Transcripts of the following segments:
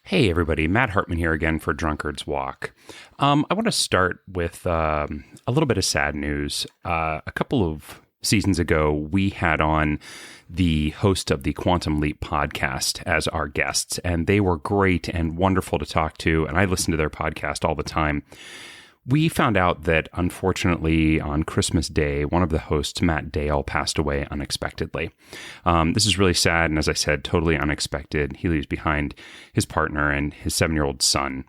Hey everybody, Matt Hartman here again for Drunkard's Walk. I want to start with a little bit of sad news. A couple of seasons ago, we had on the host of the Quantum Leap podcast as our guests, and they were great and wonderful to talk to, and I listen to their podcast all the time. We found out that, unfortunately, on Christmas Day, one of the hosts, Matt Dale, passed away unexpectedly. This is really sad, and as I said, totally unexpected. He leaves behind his partner and his 7-year-old son.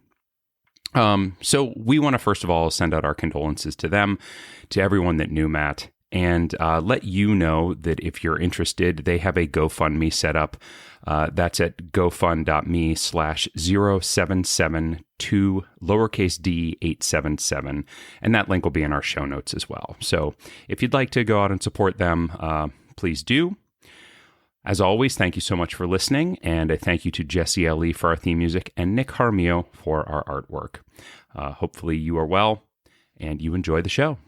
So we want to, first of all, send out our condolences to them, to everyone that knew Matt, and let you know that if you're interested, they have a GoFundMe set up. That's at gofund.me/0772 lowercase d 877. And that link will be in our show notes as well. So if you'd like to go out and support them, please do. As always, thank you so much for listening. And a thank you to Jesse L.E. for our theme music and Nick Harmio for our artwork. Hopefully you are well and you enjoy the show.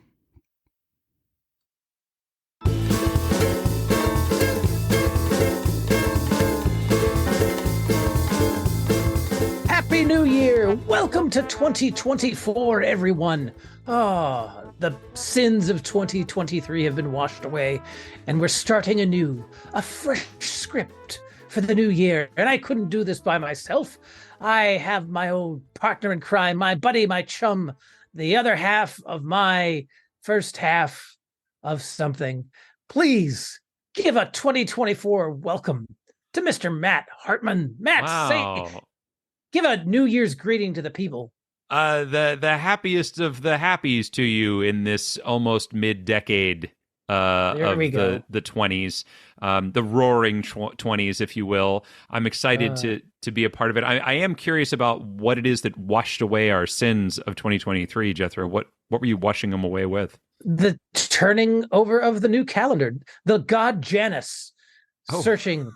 Happy New Year! Welcome to 2024, everyone. Oh, the sins of 2023 have been washed away, and we're starting anew, a fresh script for the new year. And I couldn't do this by myself. I have my old partner in crime, my buddy, my chum, the other half of my first half of something. Please give a 2024 welcome to Mr. Matt Hartman. Matt, Wow. give a New Year's greeting to the people. The happiest of the happies to you in this almost mid-decade of the 20s, the roaring 20s, if you will. I'm excited to be a part of it. I am curious about what it is that washed away our sins of 2023, Jethro. What were you washing them away with? The turning over of the new calendar, the god Janus searching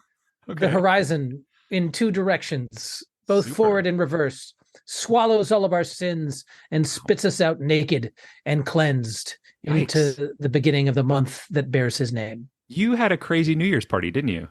the horizon in two directions, both forward and reverse, swallows all of our sins and spits us out naked and cleansed into the beginning of the month that bears his name. You had a crazy New Year's party, didn't you?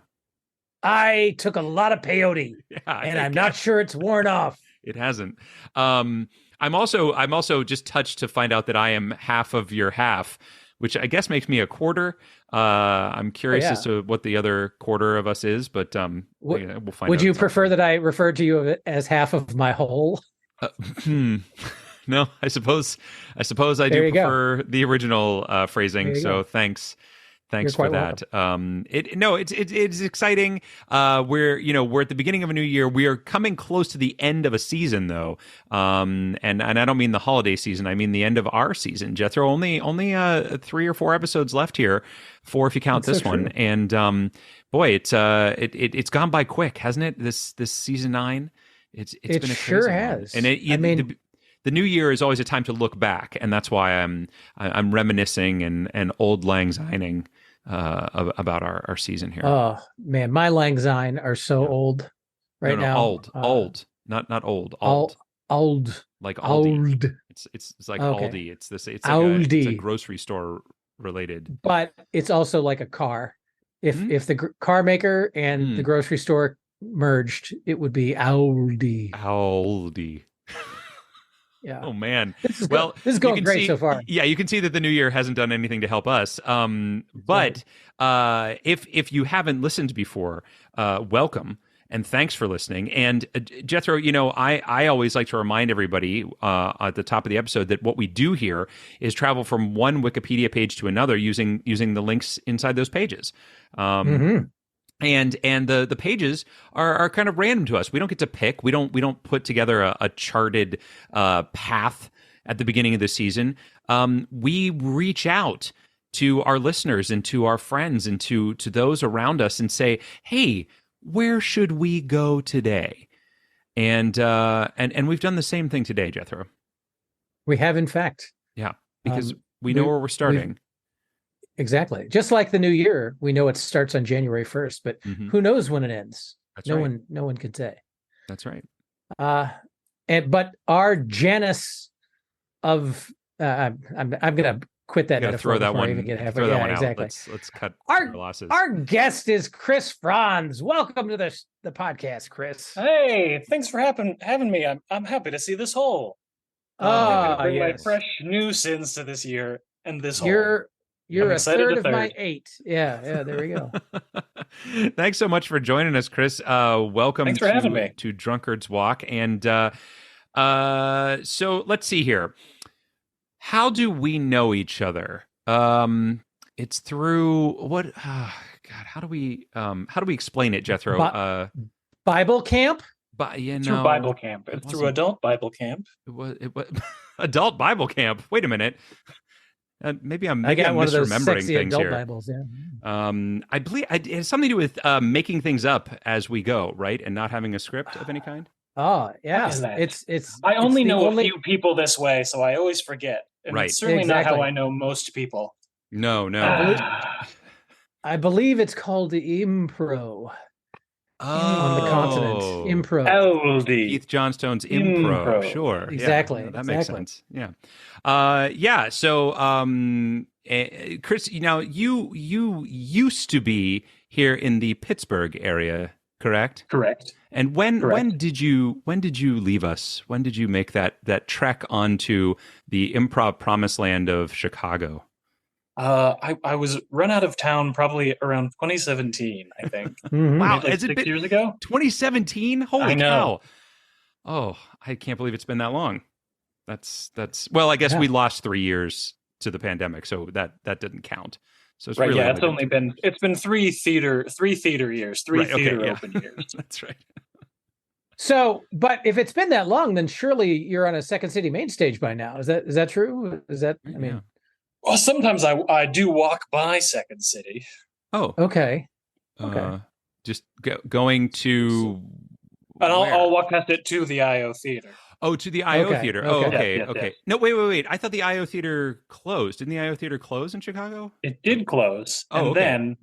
I took a lot of peyote, and I'm not sure it's worn off. It hasn't. I'm also just touched to find out that I am half of your half, which I guess makes me a quarter. I'm curious as to what the other quarter of us is, but we'll find out. Would you prefer that I refer to you as half of my whole? No, I suppose I do prefer the original phrasing. So thanks for that. It's exciting. We're at the beginning of a new year. We are coming close to the end of a season, though. And I don't mean the holiday season. I mean the end of our season. Jethro, only 3 or 4 episodes left here, 4 if you count this one. And boy, it's gone by quick, hasn't it? This season 9. It's been a crazy sure one. has. And the new year is always a time to look back, and that's why I'm reminiscing and old lang syning about our season here. Oh man, my lang syne are so old now. Old, not old. Old, like Aldi. Old. It's like Aldi. It's Aldi. It's a grocery store related. But it's also like a car. If the car maker and the grocery store merged, it would be Aldi. Aldi. Yeah. Oh man. This is going great so far. Yeah, you can see that the new year hasn't done anything to help us. But if you haven't listened before, welcome and thanks for listening. And Jethro, I always like to remind everybody at the top of the episode that what we do here is travel from one Wikipedia page to another using the links inside those pages. And the pages are kind of random to us. We don't get to pick. We don't put together a charted path at the beginning of the season. We reach out to our listeners and to our friends and to those around us and say, "Hey, where should we go today?" And we've done the same thing today, Jethro. We have, in fact. Yeah, because we know where we're starting. Exactly. Just like the new year, we know it starts on January 1st, but who knows when it ends? No one can say. That's right. But our Janus of I'm gonna quit that We got to metaphor throw that before I even one. get halfway. Throw that Yeah, one out. exactly. Let's cut our Our losses. our guest is Chris Franz. Welcome to the podcast, Chris. Hey, thanks for having me. I'm happy to see this hole. Happy to bring my Yes. fresh new sins to this year and this hole. You're I'm a excited third to of my third. 8. Yeah, there we go. Thanks so much for joining us, Chris. Welcome Thanks for having me. to Drunkard's Walk. And so let's see here. How do we know each other? It's through what? God, how do we explain it, Jethro? Bible camp? Through Bible camp. Through adult Bible camp. It was adult Bible camp. Wait a minute. Maybe I'm one of those misremembering sexy things adult here. Bibles, yeah. I believe it has something to do with making things up as we go, right, and not having a script of any kind. Oh, yeah. What is that? It's. I only know a few people this way, so I always forget. And Right. It's certainly not how I know most people. No. I believe it's called the Impro. On the continent. Impro. Oldie. Keith Johnstone's Impro. Sure. Exactly. Yeah, that makes sense. Yeah. So, Chris, you used to be here in the Pittsburgh area, correct? Correct. And when did you leave us? When did you make that trek onto the improv promised land of Chicago? I was run out of town probably around 2017, I think. Wow, Maybe like 6 years ago? 2017? Holy I know. cow. Oh, I can't believe it's been that long. That's well, I guess we lost 3 years to the pandemic, so that didn't count. So it's right, really it's been three theater years, open years. That's right. So, but if it's been that long, then surely you're on a Second City main stage by now. Is that true? Is that, I mean... Well, sometimes I do walk by Second City. Oh, okay. Just going to, and I'll walk past it to the IO Theater. Oh, to the IO Theater. Oh, okay. Yes. No, wait. I thought the IO Theater closed. Didn't the IO Theater close in Chicago? It did close, then,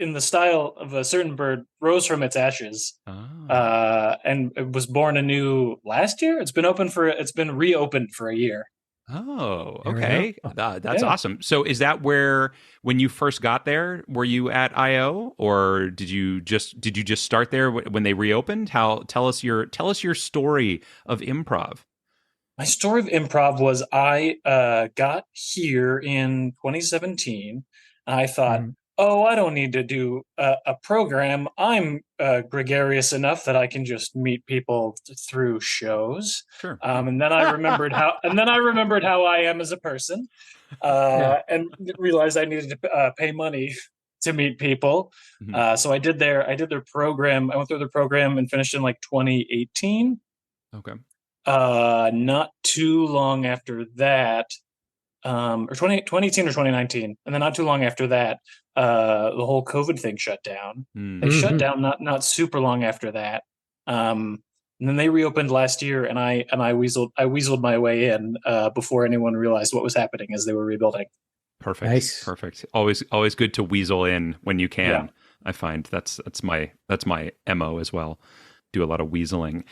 in the style of a certain bird, rose from its ashes, and it was born anew last year. It's been reopened for a year. Oh, okay. That's awesome. So is that where, when you first got there, were you at IO, or did you just start there when they reopened? Tell us your story of improv. My story of improv was I got here in 2017. And I thought, I don't need to do a program. I'm gregarious enough that I can just meet people through shows. Sure. And then I remembered how I am as a person, and realized I needed to pay money to meet people. Mm-hmm. So I did their program. I went through the program and finished in like 2018. Okay. Not too long after that, or 2018 or 2019, and then not too long after that, the whole COVID thing shut down. They shut down not super long after that, and then they reopened last year, and I weaseled my way in before anyone realized what was happening as they were rebuilding. Perfect. Nice. Perfect. Always good to weasel in when you can. Yeah. I find that's my MO as well. Do a lot of weaseling.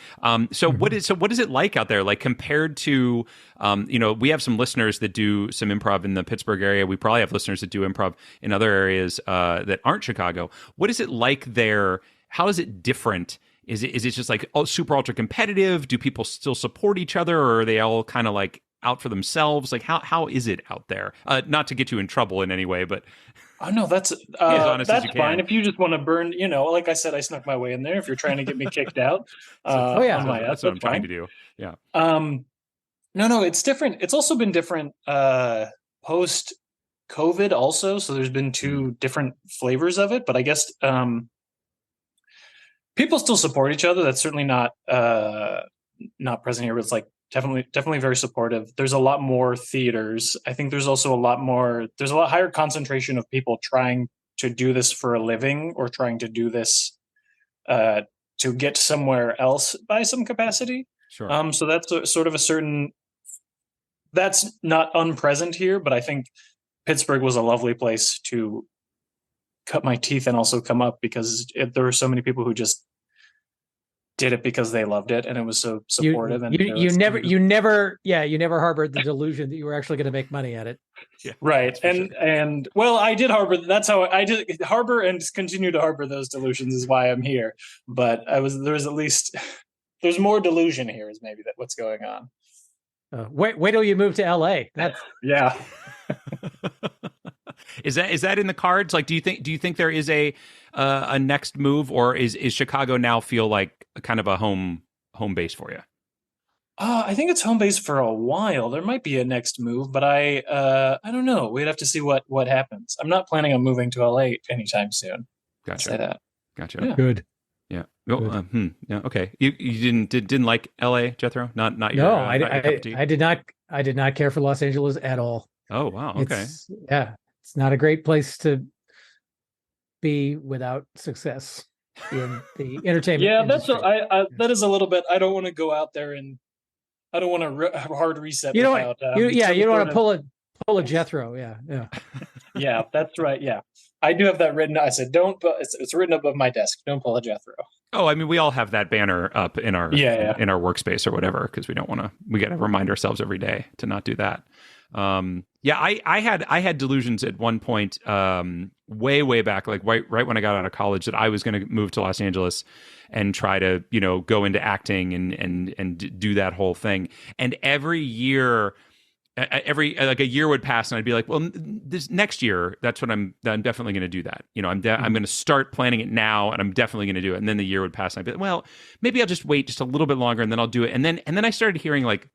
So what is it like out there? Like compared to, we have some listeners that do some improv in the Pittsburgh area. We probably have listeners that do improv in other areas that aren't Chicago. What is it like there? How is it different? Is it just like super ultra competitive? Do people still support each other, or are they all kind of like out for themselves? Like how is it out there? Not to get you in trouble in any way, but. Oh no, that's fine. If you just want to burn, like I said, I snuck my way in there. If you're trying to get me kicked out, that's what I'm trying to do. Yeah. No, it's different. It's also been different post COVID also. So there's been two different flavors of it, but I guess people still support each other. That's certainly not present here, but it's like definitely very supportive. There's a lot more theaters. I think there's also there's a lot higher concentration of people trying to do this for a living, or trying to do this to get somewhere else by some capacity. Sure. So that's that's not unpresent here, but I think Pittsburgh was a lovely place to cut my teeth and also come up, because there were so many people who just did it because they loved it and it was so You supportive. you never harbored the delusion that you were actually going to make money at it. Yeah, right. And well, I did harbor. That's how I did harbor and continue to harbor those delusions. Is why I'm here. But there's at least there's more delusion here. Is maybe that what's going on. Wait till you move to LA. That's yeah. Is that in the cards? Like, do you think there is a next move, or is Chicago now feel like kind of a home base for you? I think it's home base for a while. There might be a next move, but I don't know. We'd have to see what happens. I'm not planning on moving to LA anytime soon. Gotcha. I'll say that. Gotcha. Yeah. Good. Yeah. Oh, yeah. Okay. You didn't like LA, Jethro? Not your. No, not your cup of tea? I did not care for Los Angeles at all. Oh wow. Okay. It's not a great place to be without success in the entertainment. Yeah, industry. that is a little bit. I don't want to go out there and I don't want to hard reset. You don't. You don't want to pull a Jethro. Yeah. Yeah, that's right. Yeah, I do have that written. I said, don't. It's written above my desk. Don't pull a Jethro. Oh, I mean, we all have that banner up in our in our workspace or whatever because we don't want to. We got to remind ourselves every day to not do that. Yeah, I had delusions at one point, way back, like right when I got out of college, that I was going to move to Los Angeles and try to go into acting and do that whole thing. And every year, like a year would pass, and I'd be like, well, this next year, that's what I'm definitely going to do that. I'm going to start planning it now, and I'm definitely going to do it. And then the year would pass, and I'd be like, well, maybe I'll just wait just a little bit longer, and then I'll do it. And then I started hearing like,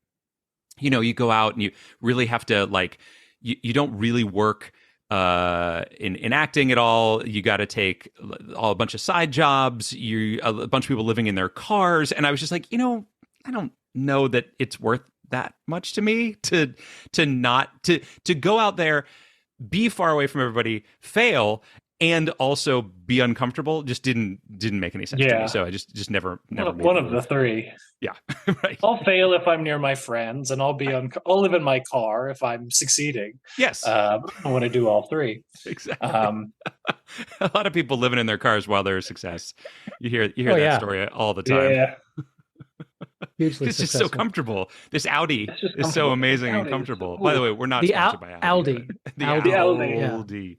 you go out and you really have to like, you don't really work in acting at all. You got to take a bunch of side jobs. A bunch of people living in their cars, and I was just like, I don't know that it's worth that much to me to go out there, be far away from everybody, fail, and also be uncomfortable. Just didn't make any sense to me. So I just never one of the three. Yeah, right. I'll fail if I'm near my friends, and I'll live in my car if I'm succeeding. Yes, I want to do all three. Exactly. A lot of people living in their cars while they're a success. You hear that story all the time. Yeah. Hugely it's just so comfortable. This Audi is so amazing and comfortable. By the way, we're not sponsored by Audi. The Audi.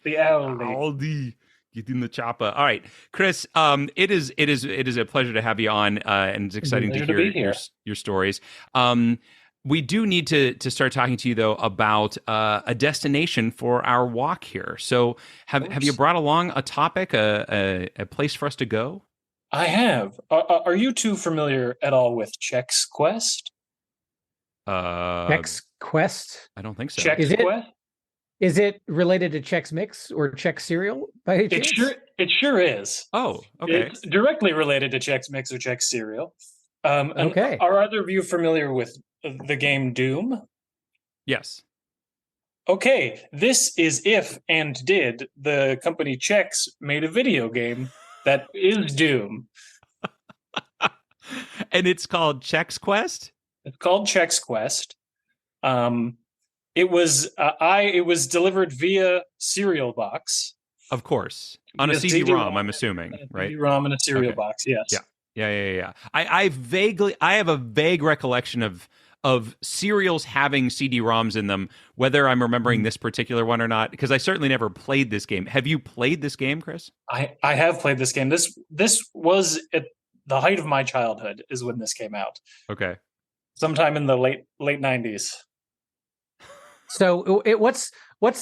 The Audi. Audi. Get in the chopper. All right, Chris. It is a pleasure to have you on, and it's exciting to hear your stories. We do need to start talking to you though about a destination for our walk here. So, have you brought along a topic, a place for us to go? I have. Are you two familiar at all with Chex Quest? Chex Quest? I don't think so. Chex Quest? Is it related to Chex Mix or Chex Cereal by any chance? It sure is. Oh, okay. It's directly related to Chex Mix or Chex Cereal. Okay. Are either of you familiar with the game Doom? Yes. Okay, this is if and did the company Chex made a video game that is Doom. And it's called Chex Quest? It's called Chex Quest. It was delivered via cereal box. Of course. On a CD-ROM, I'm assuming, right? CD-ROM in a cereal box, yes. Yeah. I have a vague recollection of cereals having CD-ROMs in them, whether I'm remembering this particular one or not, because I certainly never played this game. Have you played this game, Chris? I have played this game. This was at the height of my childhood is when this came out. Okay. Sometime in the late 90s. So what's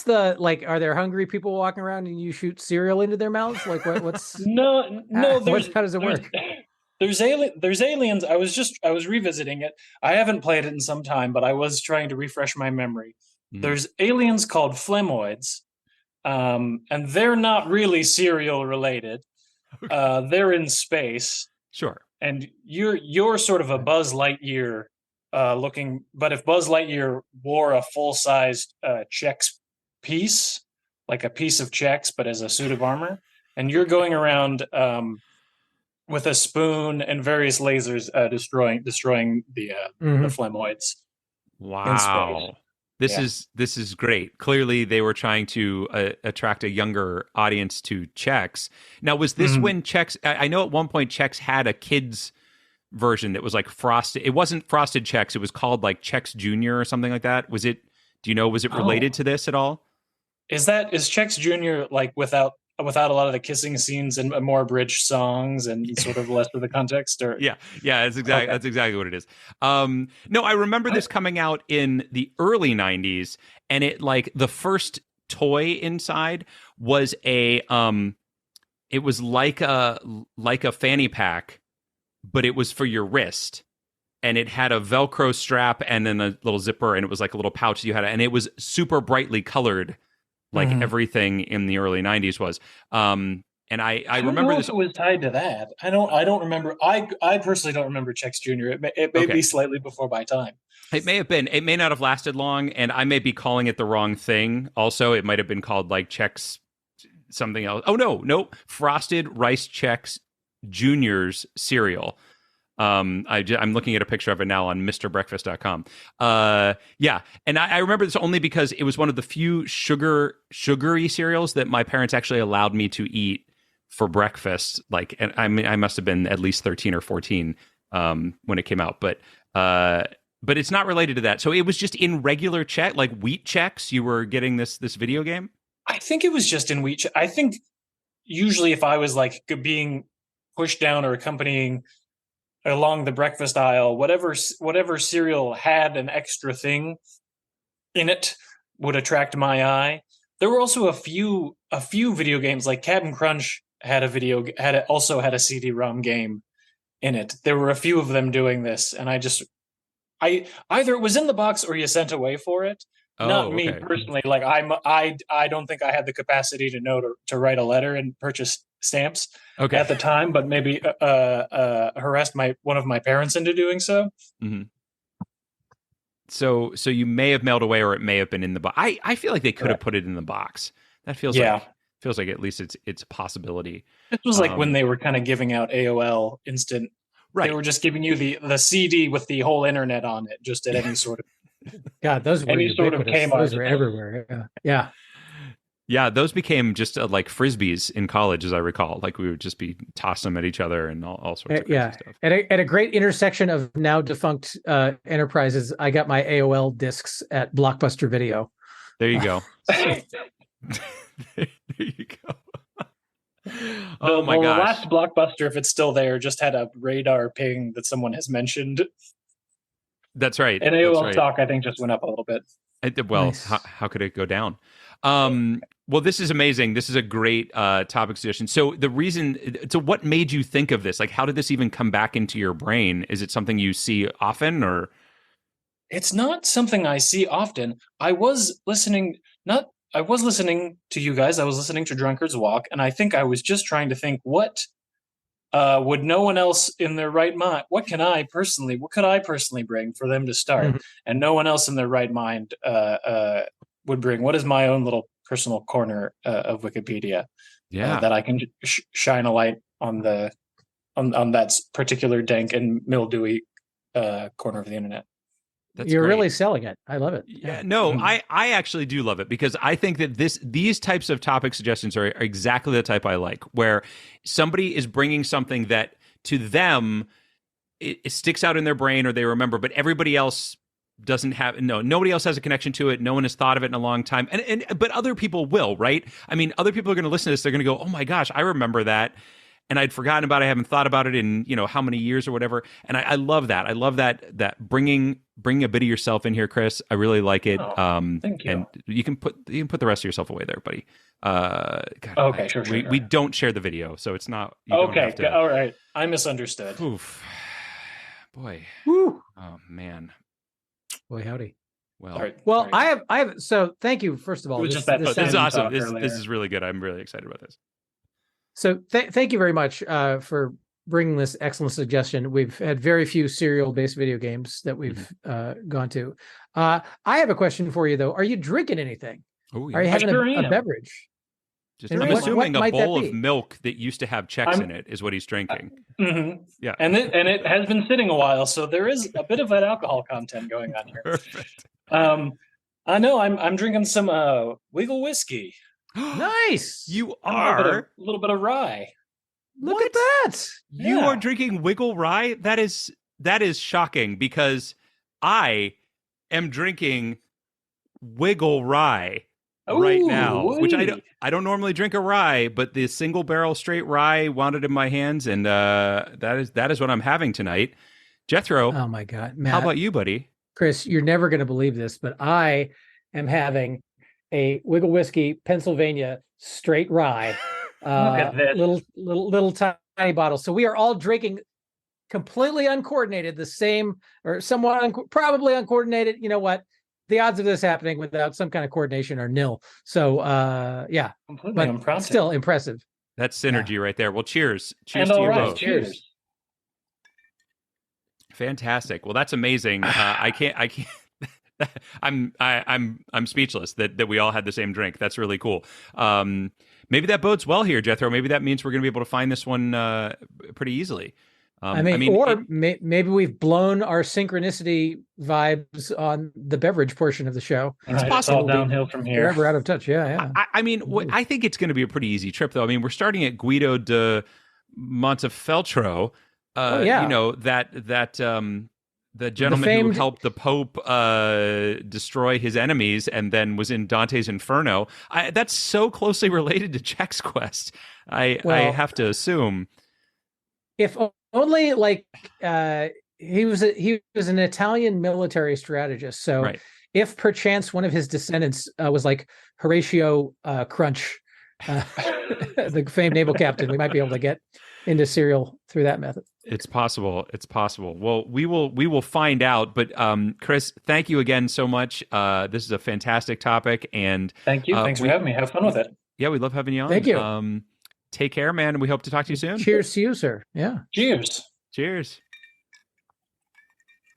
the, like, are there hungry people walking around and you shoot cereal into their mouths? Like what's No, how does it work? There's aliens. I was revisiting it. I haven't played it in some time, but I was trying to refresh my memory. There's aliens called Flemoids, and they're not really cereal related. They're in space. Sure. And you're sort of a Buzz Lightyear looking, but if Buzz Lightyear wore a full-sized Chex piece, like a piece of Chex, but as a suit of armor, and you're going around with a spoon and various lasers destroying the Flemoids. Wow. This is great. Clearly, they were trying to attract a younger audience to Chex. Now, was this when Chex? I know at one point Chex had a kids version that was like frosted. It wasn't Frosted Chex. It was called like Chex Junior or something like that. Was it? Do you know? Was it related to this at all? Is Chex Junior like without a lot of the kissing scenes and more abridged songs and sort of less of the context? Or Yeah, that's exactly what it is. No, I remember this coming out in the early '90s, and it like the first toy inside was it was like a fanny pack, but it was for your wrist, and it had a Velcro strap and then a little zipper, and it was like a little pouch you had, and it was super brightly colored, like everything in the early '90s was. And I remember this. It was tied to that. I don't remember. I personally don't remember Chex Junior. It may be slightly before my time. It may have been. It may not have lasted long, and I may be calling it the wrong thing. Also, it might have been called like Chex something else. Oh no, Frosted Rice Chex Juniors cereal. I'm looking at a picture of it now on MrBreakfast.com. Yeah, and I remember this only because it was one of the few sugary cereals that my parents actually allowed me to eat for breakfast. Like, and I mean, I must have been at least 13 or 14 when it came out, but it's not related to that. So it was just in regular Chex, like Wheat Chex. You were getting this video game. I think it was just in Wheat Chex. I think usually if I was like being pushed down or accompanying along the breakfast aisle, whatever cereal had an extra thing in it would attract my eye. There were also a few video games, like Cap'n Crunch also had a CD-ROM game in it. There were a few of them doing this, and I either it was in the box or you sent away for it. Not me personally. Like I don't think I had the capacity to know to write a letter and purchase stamps at the time, but maybe harassed one of my parents into doing so. Mm-hmm. So you may have mailed away, or it may have been in the box. I feel like they could have put it in the box. That feels like at least it's a possibility. It was like when they were kind of giving out AOL Instant. Right. They were just giving you the CD with the whole internet on it, just at any sort of. God, those were those were everywhere. Yeah. Yeah, those became just like frisbees in college, as I recall. Like we would just be tossing them at each other and all sorts of crazy stuff. At a great intersection of now defunct enterprises, I got my AOL discs at Blockbuster Video. There you go. There you go. Oh my gosh! The last Blockbuster, if it's still there, just had a radar ping that someone has mentioned. That's right. And AOL stock, I think, just went up a little bit. Nice. How could it go down? Well, this is amazing. This is a great topic suggestion. So what made you think of this? Like, how did this even come back into your brain? Is it something you see often, or? It's not something I see often. I was listening to you guys. I was listening to Drunkard's Walk, and I think I was just trying to think, what would no one else in their right mind? What could I personally bring for them to start? Mm-hmm. And no one else in their right mind would bring. What is my own little personal corner of Wikipedia? That I can shine a light on that particular dank and mildewy corner of the internet. You're really selling it. I love it. Yeah, no, I actually do love it, because I think that these types of topic suggestions are exactly the type I like, where somebody is bringing something that to them it sticks out in their brain or they remember, but everybody else doesn't have. Nobody else has a connection to it. No one has thought of it in a long time, but other people will, right? I mean, other people are going to listen to this. They're going to go, "Oh my gosh, I remember that." And I'd forgotten about it. I haven't thought about it in how many years or whatever. And I love that. I love that bringing a bit of yourself in here, Chris. I really like it. Thank you. And you can put the rest of yourself away there, buddy. God, okay, sure. We don't share the video, so it's not. Okay, all right. I misunderstood. Oof. Boy. Woo. Oh man. Boy, howdy. Well, sorry. I have. So thank you. First of all, this is awesome. This is really good. I'm really excited about this. So thank you very much for bringing this excellent suggestion. We've had very few cereal-based video games that we've gone to. I have a question for you, though. Are you drinking anything? Oh, yeah. Are you having a beverage? I'm assuming a bowl of milk that used to have Chex in it is what he's drinking. Mm-hmm. Yeah, and it has been sitting a while, so there is a bit of that alcohol content going on here. Perfect. I know I'm drinking some Wiggle whiskey. Nice. You are a little bit of rye. Look What? at that. You are drinking Wiggle Rye? That is shocking because I am drinking Wiggle Rye right now, which I don't normally drink a rye, but the single barrel straight rye wound it in my hands, and that is what I'm having tonight. Jethro, Oh my God, Matt, how about you, buddy? Chris, you're never going to believe this, but I am having a Wiggle Whiskey Pennsylvania straight rye, Look at this. little tiny bottle. So we are all drinking completely uncoordinated, the same or somewhat probably uncoordinated. You know what? The odds of this happening without some kind of coordination are nil. So yeah, Completely but still impressive. That's synergy right there. Well, cheers And to all you right, both. cheers. Fantastic. Well, that's amazing. I can't. I'm speechless that we all had the same drink. That's really cool. Maybe that bodes well here, Jethro. Maybe that means we're going to be able to find this one pretty easily. Maybe we've blown our synchronicity vibes on the beverage portion of the show. It's possible. It's all downhill from here. Forever out of touch. Yeah. I think it's going to be a pretty easy trip, though. I mean, we're starting at Guido de Montefeltro. You know, the gentleman who helped the Pope destroy his enemies and then was in Dante's Inferno. That's so closely related to Check's Quest. I have to assume. If only he was an Italian military strategist. So if perchance one of his descendants was like Horatio Crunch, the famed naval captain, we might be able to get into cereal through that method. It's possible. Well, we will find out. But Chris, thank you again so much. This is a fantastic topic, and thank you. Thanks for having me. Have fun with it. Yeah, we love having you on. Thank you. Take care, man, and we hope to talk to you soon. Cheers to you, sir. Yeah. Cheers.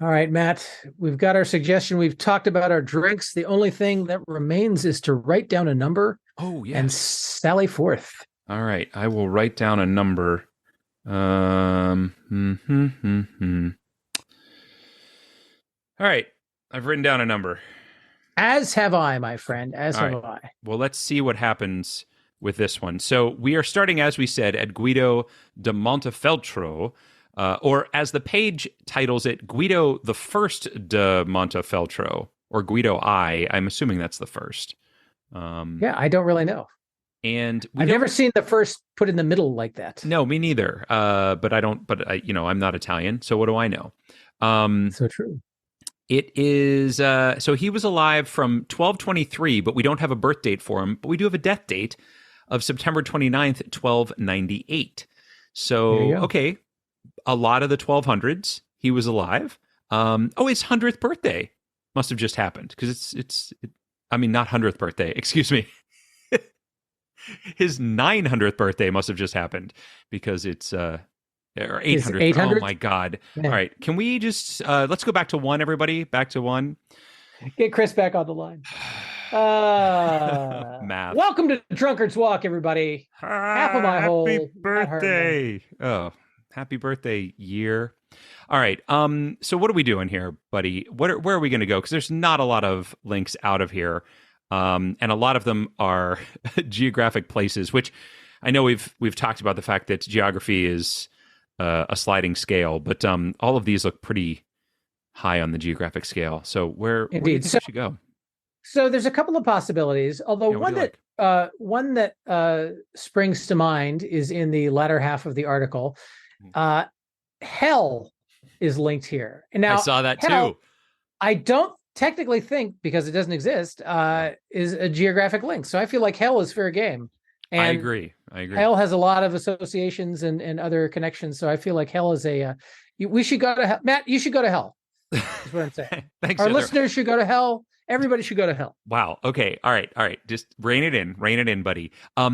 All right, Matt, we've got our suggestion. We've talked about our drinks. The only thing that remains is to write down a number. Oh, yeah. And sally forth. All right. I will write down a number. All right. I've written down a number. As have I, my friend. As have I. Well, let's see what happens with this one. So we are starting, as we said, at Guido de Montefeltro, or as the page titles it, Guido the First de Montefeltro, or Guido I. I'm assuming that's the first. I don't really know. And I've never seen the first put in the middle like that. No, me neither. But I'm not Italian, so what do I know? So true. It is, so he was alive from 1223, but we don't have a birth date for him, but we do have a death date of September 29th, 1298. So, okay, a lot of the 1200s, he was alive. His 100th birthday must have just happened, because not 100th birthday, excuse me. His 900th birthday must have just happened, because it's or 800th. Oh my God. Yeah. All right. Can we just let's go back to one, everybody. Back to one. Get Chris back on the line. Math. Welcome to Drunkard's Walk, everybody. Half of my whole happy birthday. Oh, happy birthday year. All right. So what are we doing here, buddy? Where are we going to go? Because there's not a lot of links out of here. And a lot of them are geographic places, which I know we've talked about the fact that geography is a sliding scale, but all of these look pretty high on the geographic scale. So where do you think we should go? So there's a couple of possibilities, although one that springs to mind is in the latter half of the article. Hell is linked here. And now I saw that too. I don't technically think, because it doesn't exist, is a geographic link. So I feel like hell is fair game. And I agree. Hell has a lot of associations and other connections. So I feel like hell is we should go to hell. Matt, you should go to hell. That's what I'm saying. Thanks, Our listeners should go to hell. Everybody should go to hell. Wow. Okay. All right. Just rein it in, buddy.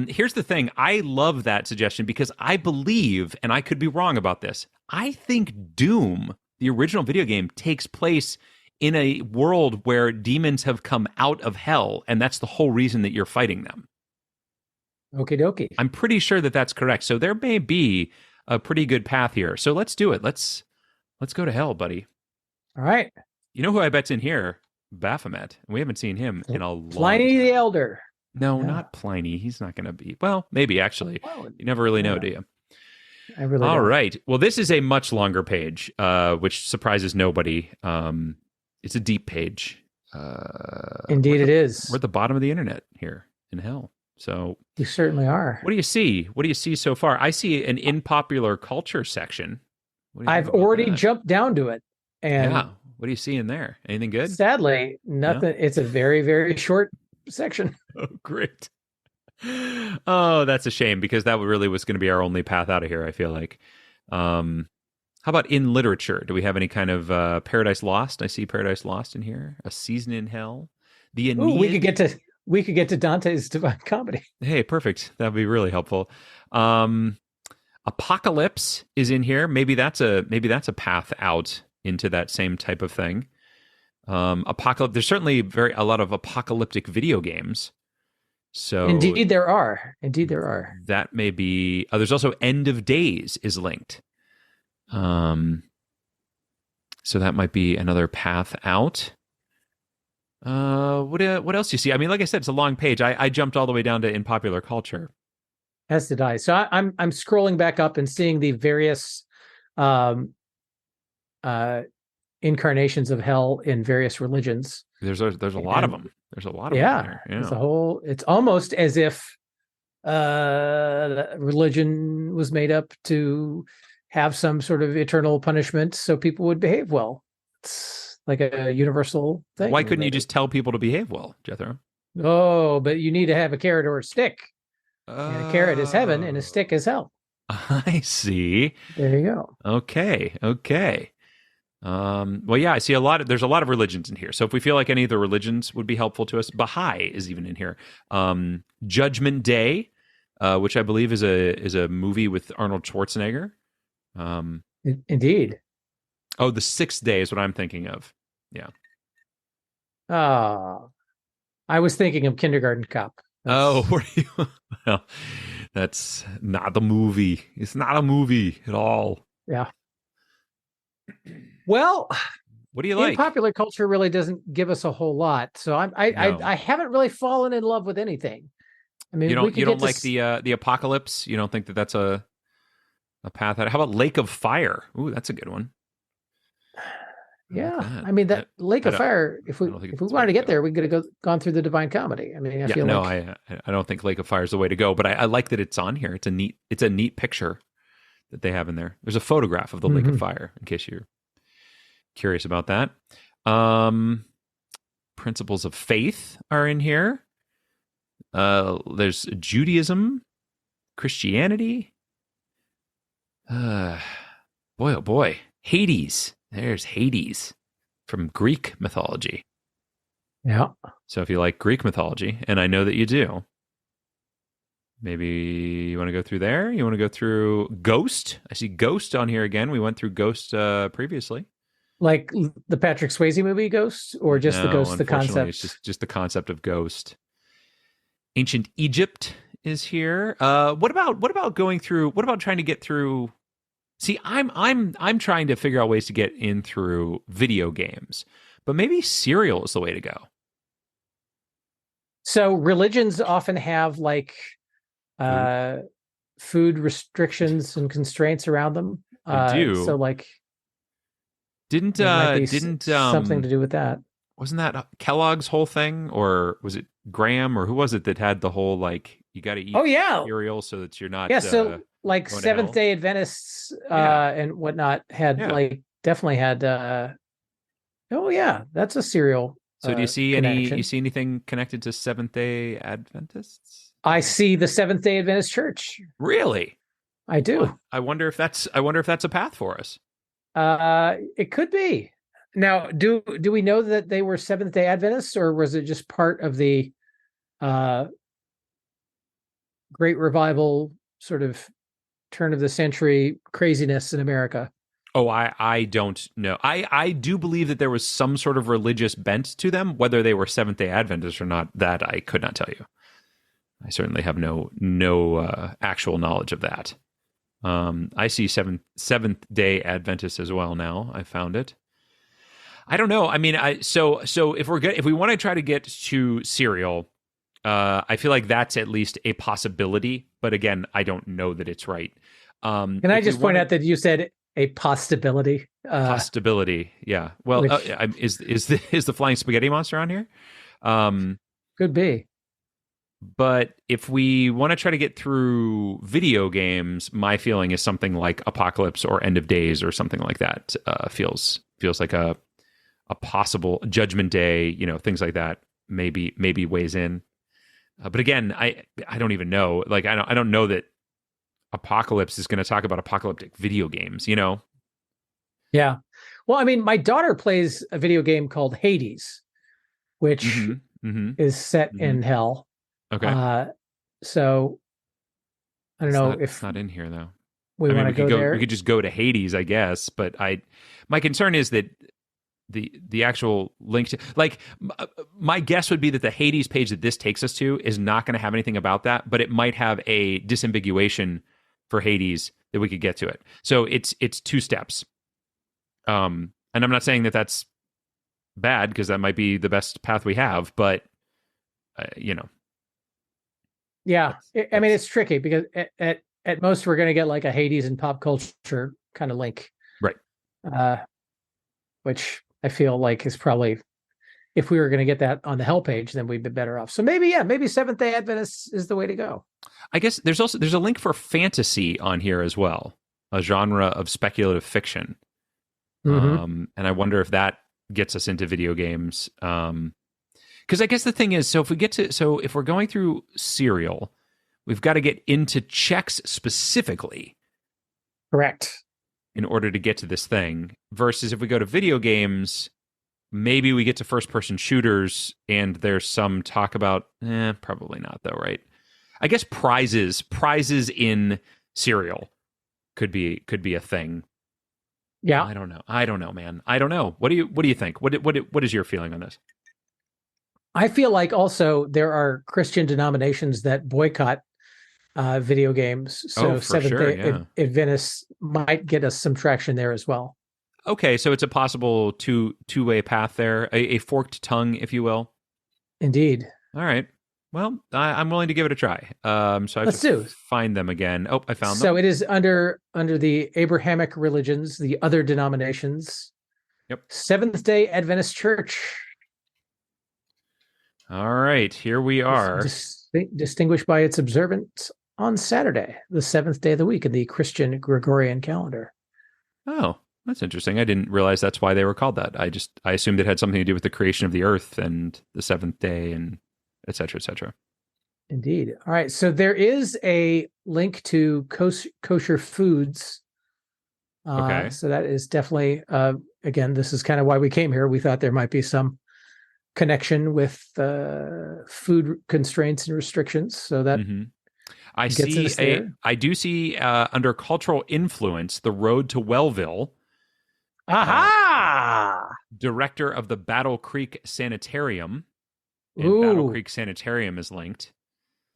Here's the thing. I love that suggestion because I believe, and I could be wrong about this, I think Doom, the original video game, takes place in a world where demons have come out of hell, and that's the whole reason that you're fighting them. Okie dokie. I'm pretty sure that that's correct. So there may be a pretty good path here. So let's do it. Let's go to hell, buddy. All right. You know who I bet's in here? Baphomet. We haven't seen him in a long time. Pliny the Elder. No, not Pliny. He's not going to be. Well, maybe actually. You never really know, do you? I really All don't. right. Well, this is a much longer page, which surprises nobody. It's a deep page. Indeed, it is. We're at the bottom of the internet here in hell. So You certainly are. what do you see? What do you see so far? I see an in popular culture section. What do you I've think about already that? jumped down to it. And Yeah. What do you see in there? Anything good? sadly, nothing. It's a very, very short section. Oh, great. Oh, that's a shame because that really was going to be our only path out of here, I feel like. How about in literature? Do we have any kind of Paradise Lost? I see Paradise Lost in here. A Season in Hell. The Ooh, Aeneid. we could get to Dante's Divine Comedy. Hey, perfect. That would be really helpful. Apocalypse is in here. Maybe that's a path out into that same type of thing. Apocalypse. There's certainly a lot of apocalyptic video games. So Indeed, there are. Indeed, there are. that may be. There's also End of Days is linked. So that might be another path out. What else do you see? I mean, like I said, it's a long page. I jumped all the way down to in popular culture. As did I. So I'm scrolling back up and seeing the various incarnations of hell in various religions. There's a lot of them. There's a lot of Yeah, them there. it's a whole. It's almost as if religion was made up to have some sort of eternal punishment, so people would behave well. It's like a universal thing. Why couldn't you just tell people to behave well, Jethro? Oh, but you need to have a carrot or a stick. And a carrot is heaven, and a stick is hell. I see. There you go. Okay. Well, yeah, I see there's a lot of religions in here. So if we feel like any of the religions would be helpful to us, Baha'i is even in here. Judgment Day, which I believe is a movie with Arnold Schwarzenegger. Indeed. Oh, The Sixth Day is what I'm thinking of. Yeah. I was thinking of Kindergarten Cop. Oh, were you? Well, that's not the movie. It's not a movie at all. Yeah. Well, what do you like? Popular culture really doesn't give us a whole lot, so I haven't really fallen in love with anything. I mean, you don't like the apocalypse. You don't think that that's a path out. How about Lake of Fire? Ooh, that's a good one. Yeah, like I mean that Lake of Fire. If we wanted to get there, we could have gone through the Divine Comedy. I mean, I don't think Lake of Fire is the way to go. But I like that it's on here. It's a neat picture that they have in there. There's a photograph of the Lake of Fire in case you're curious about that. Principles of Faith are in here. There's Judaism, Christianity. Boy, oh boy. Hades. There's Hades from Greek mythology. Yeah. So if you like Greek mythology, and I know that you do, maybe you want to go through there? You want to go through Ghost? I see Ghost on here again. We went through Ghost previously. Like the Patrick Swayze movie Ghost, or just the Ghost, the concept? It's just the concept of Ghost. Ancient Egypt is here. What about going through? What about trying to get through? See, I'm trying to figure out ways to get in through video games, but maybe cereal is the way to go. So religions often have like food restrictions and constraints around them. They do. So like didn't something to do with that? Wasn't that Kellogg's whole thing, or was it Graham, or who was it that had the whole like you got to eat cereal so that you're not so like Seventh Day Adventists and whatnot had definitely had that's a cereal. So do you see anything connected to Seventh Day Adventists? I see the Seventh Day Adventist Church. Really? I do. Well, I wonder if that's a path for us. It could be. Now, do we know that they were Seventh Day Adventists, or was it just part of the Great Revival sort of turn of the century craziness in America? Oh, I don't know. I do believe that there was some sort of religious bent to them. Whether they were Seventh Day Adventists or not, that I could not tell you. I certainly have no actual knowledge of that. I see Seventh Day Adventists as well now. I found it. I don't know. I mean, so if we want to try to get to cereal, I feel like that's at least a possibility. But again, I don't know that it's right. Can I just point out that you said a possibility? Possibility, yeah. Well, which- is the flying spaghetti monster on here? Could be. But if we want to try to get through video games, my feeling is something like Apocalypse or End of Days or something like that feels like a possible Judgment Day, you know, things like that. Maybe weighs in. But again, I don't even know. Like I don't know that Apocalypse is going to talk about apocalyptic video games. You know. Yeah. Well, I mean, my daughter plays a video game called Hades, which is set in hell. Okay. So I don't know if it's not in here though. We want to go there. We could just go to Hades, I guess. But my concern is that the actual link to, like, my guess would be that the Hades page that this takes us to is not going to have anything about that, but it might have a disambiguation for Hades that we could get to it. So it's 2 steps. And I'm not saying that that's bad, because that might be the best path we have, but you know. Yeah, I mean, it's tricky because at most we're going to get like a Hades and pop culture kind of link, right? Which I feel like is probably, if we were going to get that on the Hell page, then we'd be better off. So maybe Seventh-day Adventists is the way to go. I guess there's a link for fantasy on here as well, a genre of speculative fiction, and I wonder if that gets us into video games. Because I guess the thing is, if we're going through Serial, we've got to get into checks specifically. Correct. In order to get to this thing. Versus if we go to video games, maybe we get to first-person shooters, and there's some talk about, probably not though, right? I guess prizes in Serial could be a thing. Yeah. I don't know, man. I don't know. What do you think? What is your feeling on this? I feel like also there are Christian denominations that boycott video games. So Seventh-day Adventists might get us some traction there as well. Okay, so it's a possible two-way path there, a forked tongue, if you will. Indeed. All right. Well, I'm willing to give it a try. So I have to find them again. Oh, I found them. So it is under the Abrahamic religions, the other denominations. Yep. Seventh-day Adventist Church. All right, here we are. Distinguished by its observance on Saturday, the 7th day of the week in the Christian Gregorian calendar. Oh, that's interesting. I didn't realize that's why they were called that. I assumed it had something to do with the creation of the earth and the 7th day and et cetera, et cetera. Indeed. All right, so there is a link to kosher foods. Okay. So that is definitely, again, this is kind of why we came here. We thought there might be some connection with food constraints and restrictions, so that I do see under cultural influence, the road to Wellville. Aha! Director of the Battle Creek Sanitarium. And Battle Creek Sanitarium is linked.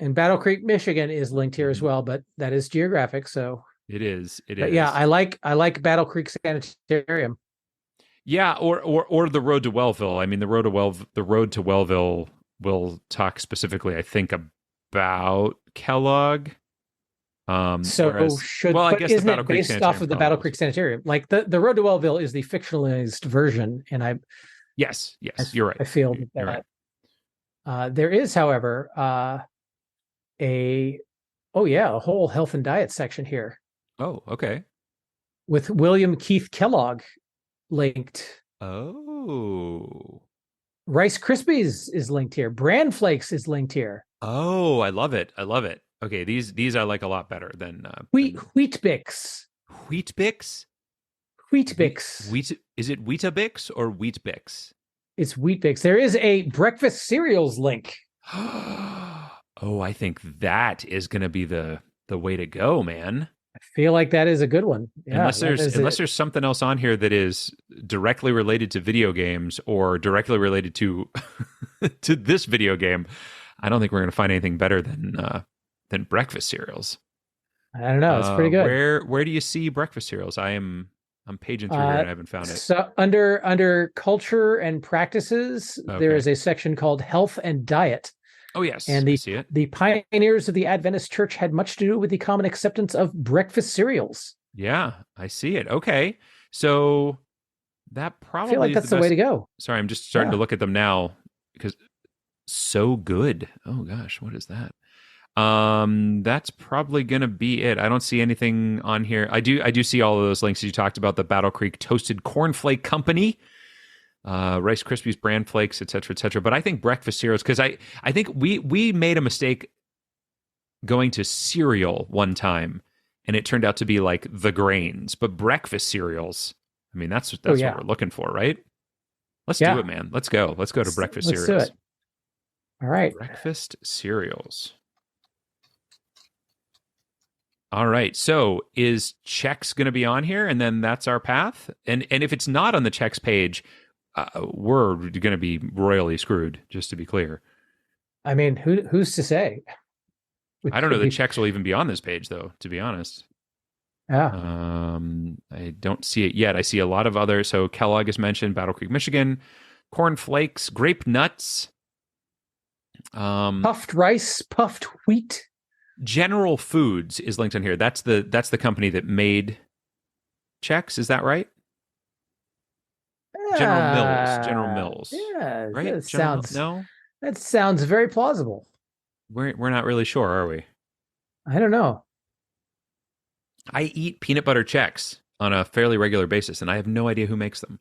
And Battle Creek, Michigan is linked here as well, but that is geographic, so it is. Yeah, I like Battle Creek Sanitarium. Yeah, or the road to Wellville. I mean, the road to Wellville will talk specifically, I think, about Kellogg. I guess isn't it based off of the Battle Creek Sanitarium? Like the road to Wellville is the fictionalized version, and yes, you're right. I feel you're right. There is, however, a whole health and diet section here. Oh, okay. With William Keith Kellogg linked. Oh. Rice Krispies is linked here. Bran Flakes is linked here. Oh, I love it. Okay, these I like a lot better than Wheat Bix. Wheat Bix? Wheat Bix. Wheat, is it Weetabix or Wheat Bix? It's Wheat Bix. There is a breakfast cereals link. Oh, I think that is going to be the way to go, man. I feel like that is a good one. Yeah, unless there's something else on here that is directly related to video games or directly related to to this video game, I don't think we're going to find anything better than breakfast cereals. I don't know. It's pretty good. Where do you see breakfast cereals? I'm paging through here and I haven't found it. So under culture and practices, there is a section called health and diet. Oh, yes. And I see it. the pioneers of the Adventist church had much to do with the common acceptance of breakfast cereals. Yeah, I see it. Okay. So that I feel probably like is that's the the way best. to go. Sorry, I'm just starting to Yeah. look at them now because so good. Oh gosh, what is that? That's probably gonna be it. I don't see anything on here. I do see all of those links you talked about, the Battle Creek Toasted Cornflake Company, Rice Krispies Bran Flakes, et cetera, et cetera. But I think breakfast cereals, because I think we made a mistake going to cereal one time, and it turned out to be like the grains. But breakfast cereals, I mean, that's what we're looking for, right? Let's do it, man. Let's go. Let's go to breakfast cereals. Let's do it. All right. Breakfast cereals. All right. So is Chex going to be on here, and then that's our path? And if it's not on the Chex page, we're going to be royally screwed. Just to be clear. I mean, who's to say? I don't know that Chex will even be on this page, though. To be honest. Yeah. I don't see it yet. I see a lot of other. So Kellogg is mentioned, Battle Creek, Michigan, Corn Flakes, Grape Nuts, puffed rice, puffed wheat. General Foods is linked on here. That's the company that made Chex. Is that right? General Mills. Yeah, right. That sounds very plausible. We're not really sure, are we? I don't know. I eat peanut butter Chex on a fairly regular basis, and I have no idea who makes them.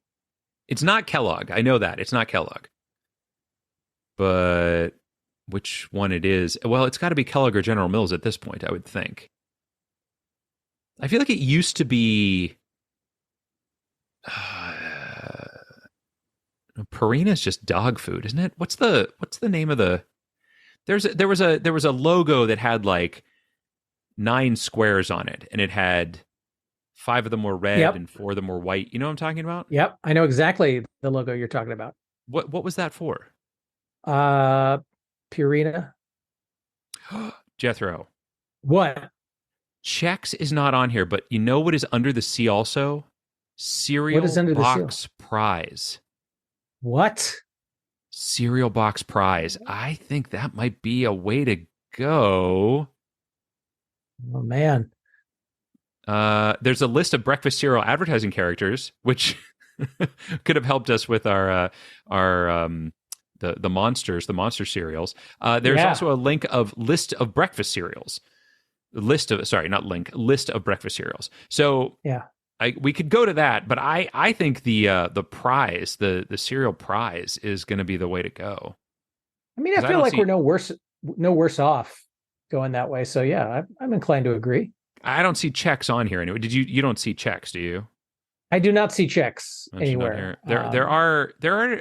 It's not Kellogg. I know that. It's not Kellogg. But which one it is? Well, it's got to be Kellogg or General Mills at this point, I would think. I feel like it used to be... Purina's just dog food, isn't it? What's the name of the... There was a logo that had like 9 squares on it, and it had 5 of them were red and 4 of them were white. You know what I'm talking about? Yep, I know exactly the logo you're talking about. What was that for? Purina. Jethro. What? Chex is not on here, but you know what is under the C also? Cereal what is under Box the seal? Prize. What? Cereal Box Prize. I think that might be a way to go. Oh, man. There's a list of breakfast cereal advertising characters, which could have helped us with our the monster cereals. There's also a link of list of breakfast cereals. List of breakfast cereals. So we could go to that, but I think the prize, the cereal prize, is going to be the way to go. I mean, I feel like we're no worse off going that way. So yeah, I'm inclined to agree. I don't see Chex on here anyway. You don't see Chex, do you? I do not see Chex anywhere. There are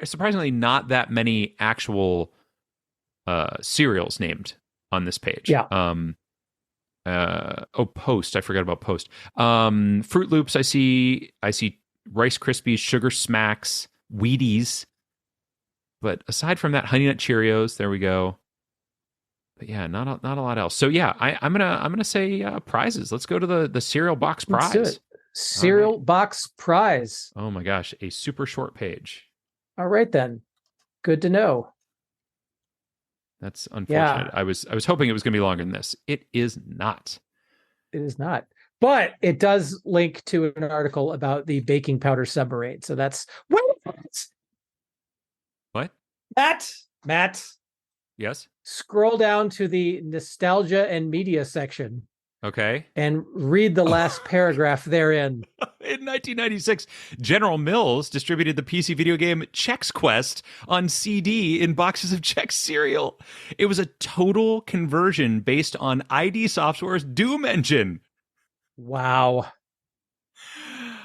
surprisingly not that many actual cereals named on this page. Yeah. Post. I forgot about Post. Fruit Loops. I see Rice Krispies, Sugar Smacks, Wheaties. But aside from that, Honey Nut Cheerios. There we go. But yeah, not a lot else. So yeah, I'm gonna say prizes. Let's go to the cereal box prize. Let's do it. Cereal box prize. Oh my gosh, a super short page. All right then. Good to know. That's unfortunate. I was hoping it was going to be longer than this. It is not. It is not. But it does link to an article about the baking powder submarine. So that's what? Matt. Yes. Scroll down to the nostalgia and media section. Okay. And read the last paragraph therein. In 1996, General Mills distributed the PC video game Chex Quest on CD in boxes of Chex cereal. It was a total conversion based on ID Software's Doom engine. Wow.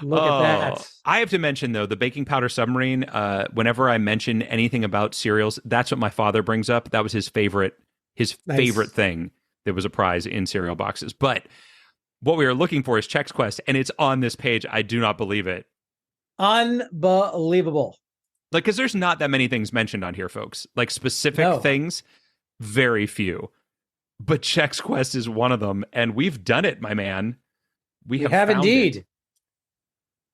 Look at that. I have to mention, though, the baking powder submarine, whenever I mention anything about cereals, that's what my father brings up. That was his favorite thing. There was a prize in cereal boxes. But what we are looking for is Chex Quest, and it's on this page. I do not believe it. Unbelievable. Like, because there's not that many things mentioned on here, folks. Like, specific things, very few. But Chex Quest is one of them, and we've done it, my man. We have indeed.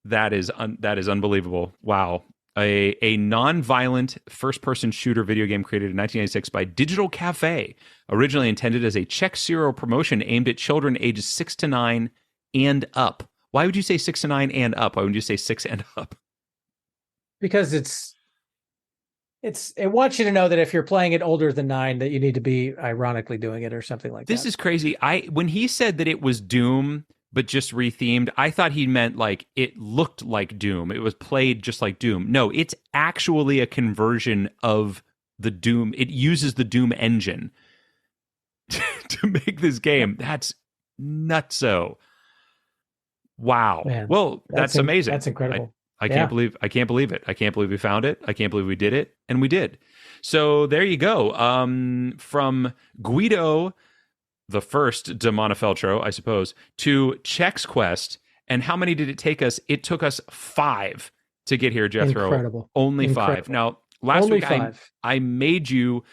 That is unbelievable. Wow. a non-violent first-person shooter video game created in 1996 by Digital Cafe, originally intended as a Czech serial promotion aimed at children ages 6 to 9 and up. Why would you say 6 to 9 and up? Why wouldn't you say 6 and up? Because it wants you to know that if you're playing it older than 9, that you need to be ironically doing it or something like that. This is crazy. When he said that it was Doom, but just rethemed, I thought he meant like it looked like Doom. It was played just like Doom. No, it's actually a conversion of the Doom. It uses the Doom engine to make this game. That's nutso. Wow. Man, well, that's amazing. That's incredible. I can't believe it. I can't believe we found it. I can't believe we did it. And we did. So there you go. From Guido, the first de Montefeltro, I suppose, to Chex Quest. And how many did it take us? It took us 5 to get here, Jethro. Incredible. Only Incredible. 5. Now, last Only week 5. I made you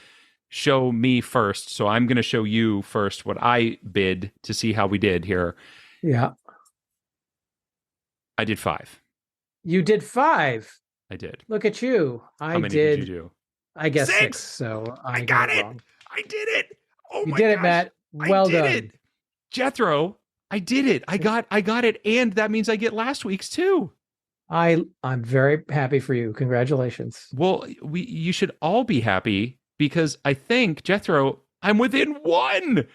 show me first. So I'm going to show you first what I bid to see how we did here. Yeah. I did 5. You did 5. I did. Look at you. How many did you do? I guess 6. 6. So I got it. Wrong. I did it. Oh you my did gosh. it, Matt. Well I did done. It. Jethro, I did it. I got it, and that means I get last week's too. I'm very happy for you. Congratulations. Well, you should all be happy because I think, Jethro, I'm within 1.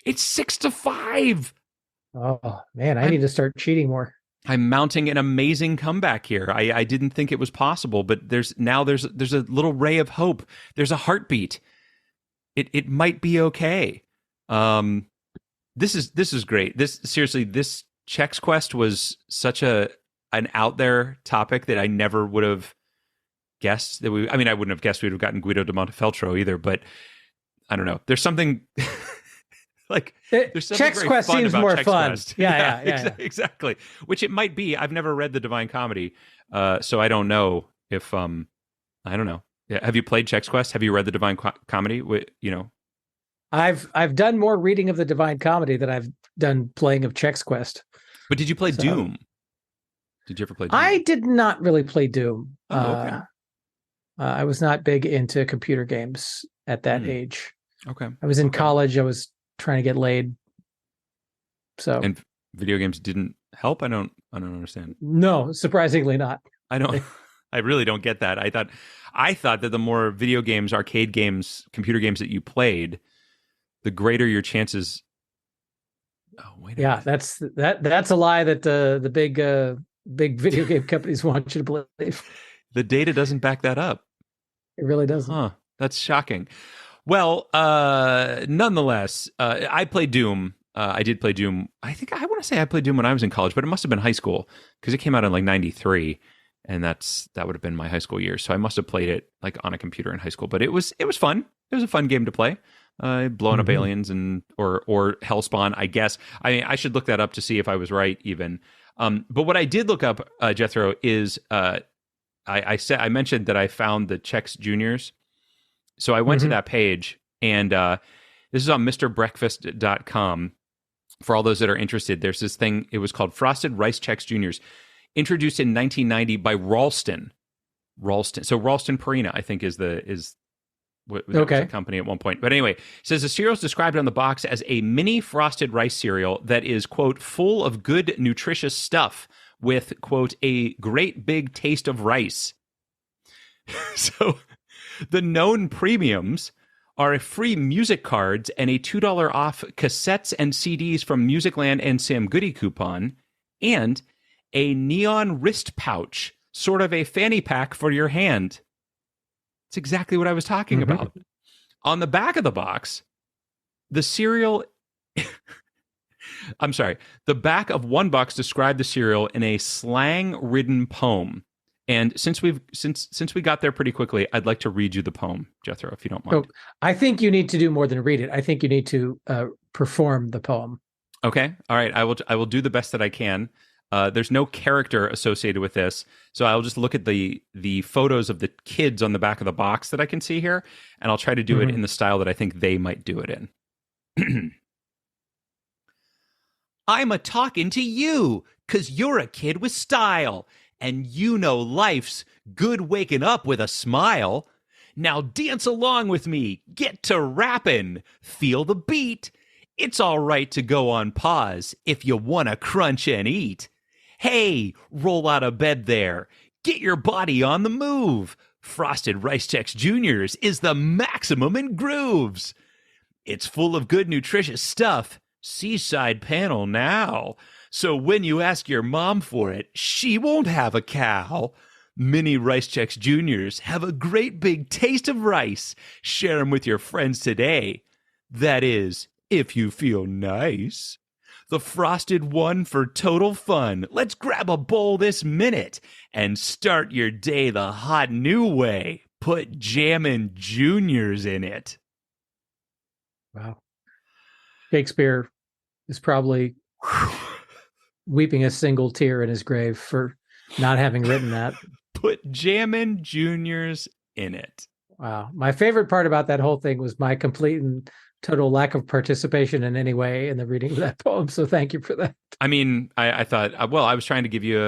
It's 6 to 5. Oh man, I need to start cheating more. I'm mounting an amazing comeback here. I didn't think it was possible, but there's a little ray of hope. There's a heartbeat. It might be okay. This is great. This Chex Quest was such an out there topic that I never would have guessed that I wouldn't have guessed we'd have gotten Guido de Montefeltro either, but I don't know. There's something like there's something Chex Quest seems about more Chex fun. Quest. Yeah. Exactly. Which it might be. I've never read the Divine Comedy, so I don't know if I don't know. Yeah. Have you played Chex Quest? Have you read the Divine Comedy? I've done more reading of the Divine Comedy than I've done playing of Chex Quest. But did you play Doom? Did you ever play Doom? I did not really play Doom. Okay. I was not big into computer games at that age. Okay. I was in college. I was trying to get laid. So and video games didn't help. I don't understand. No, surprisingly not. I really don't get that. I thought that the more video games, arcade games, computer games that you played, the greater your chances. Oh wait. Yeah, that's a lie that the big video game companies want you to believe. The data doesn't back that up. It really doesn't. Huh. That's shocking. Well, nonetheless, I played Doom. I did play Doom. I want to say I played Doom when I was in college, but it must have been high school because it came out in like 93. And that would have been my high school years. So I must have played it like on a computer in high school, but it was fun. It was a fun game to play. Blowing up aliens or Hellspawn, I guess. I should look that up to see if I was right even. But what I did look up, Jethro, is I mentioned that I found the Chex Juniors. So I went to that page, and this is on MrBreakfast.com. For all those that are interested, there's this thing. It was called Frosted Rice Chex Juniors, introduced in 1990 by Ralston. So Ralston Purina, I think, is the company at one point. But anyway, it says the cereal is described on the box as a mini frosted rice cereal that is, quote, full of good, nutritious stuff with, quote, a great big taste of rice. So the known premiums are free music cards and a $2 off cassettes and CDs from Musicland and Sam Goody coupon, and a neon wrist pouch, sort of a fanny pack for your hand. It's exactly what I was talking about. On the back of the box, the cereal... I'm sorry. The back of one box described the cereal in a slang-ridden poem. And since we got there pretty quickly, I'd like to read you the poem, Jethro, if you don't mind. Oh, I think you need to do more than read it. I think you need to perform the poem. Okay. All right. I will do the best that I can. There's no character associated with this, so I'll just look at the photos of the kids on the back of the box that I can see here, and I'll try to do it in the style that I think they might do it in. I'm a talking to you, 'cause you're a kid with style, and you know life's good waking up with a smile. Now dance along with me, get to rapping, feel the beat. It's all right to go on pause if you want to crunch and eat. Hey, roll out of bed there, get your body on the move. Frosted Rice Chex Juniors is the maximum in grooves. It's full of good nutritious stuff. Seaside panel now. So when you ask your mom for it, she won't have a cow. Mini Rice Chex Juniors have a great big taste of rice. Share them with your friends today. That is, if you feel nice. The frosted one for total fun. Let's grab a bowl this minute and start your day the hot new way. Put Jammin' Juniors in it. Wow. Shakespeare is probably weeping a single tear in his grave for not having written that. Put Jammin' Juniors in it. Wow. My favorite part about that whole thing was my complete and total lack of participation in any way in the reading of that poem. So thank you for that. I mean, I thought, well, I was trying to give you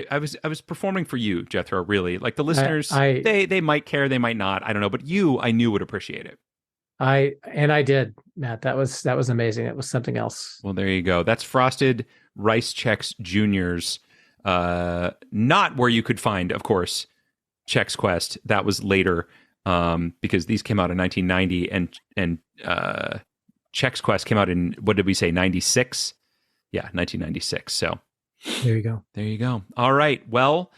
I was performing for you, Jethro, really. Like the listeners, they might care, they might not. I don't know. But you, I knew would appreciate it. I did, Matt. That was amazing. It was something else. Well, there you go. That's Frosted Rice Chex Juniors. Not where you could find, of course, Chex Quest. That was later, because these came out in 1990, and Chex Quest came out in, what did we say, 96? Yeah, 1996. So there you go. There you go. All right. Well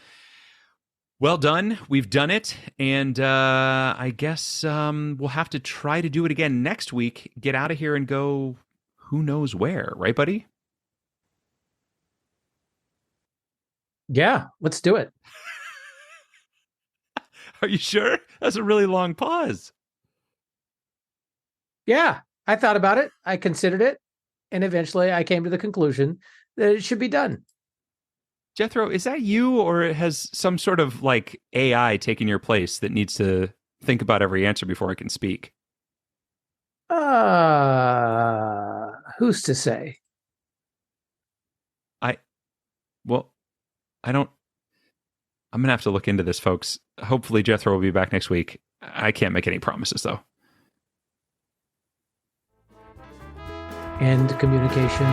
done. We've done it. And I guess we'll have to try to do it again next week. Get out of here and go who knows where. Right, buddy? Yeah, let's do it. Are you sure? That's a really long pause. Yeah, I thought about it. I considered it. And eventually I came to the conclusion that it should be done. Jethro, is that you, or has some sort of like AI taken your place that needs to think about every answer before it can speak? Who's to say? I'm going to have to look into this, folks. Hopefully Jethro will be back next week. I can't make any promises, though. End communication.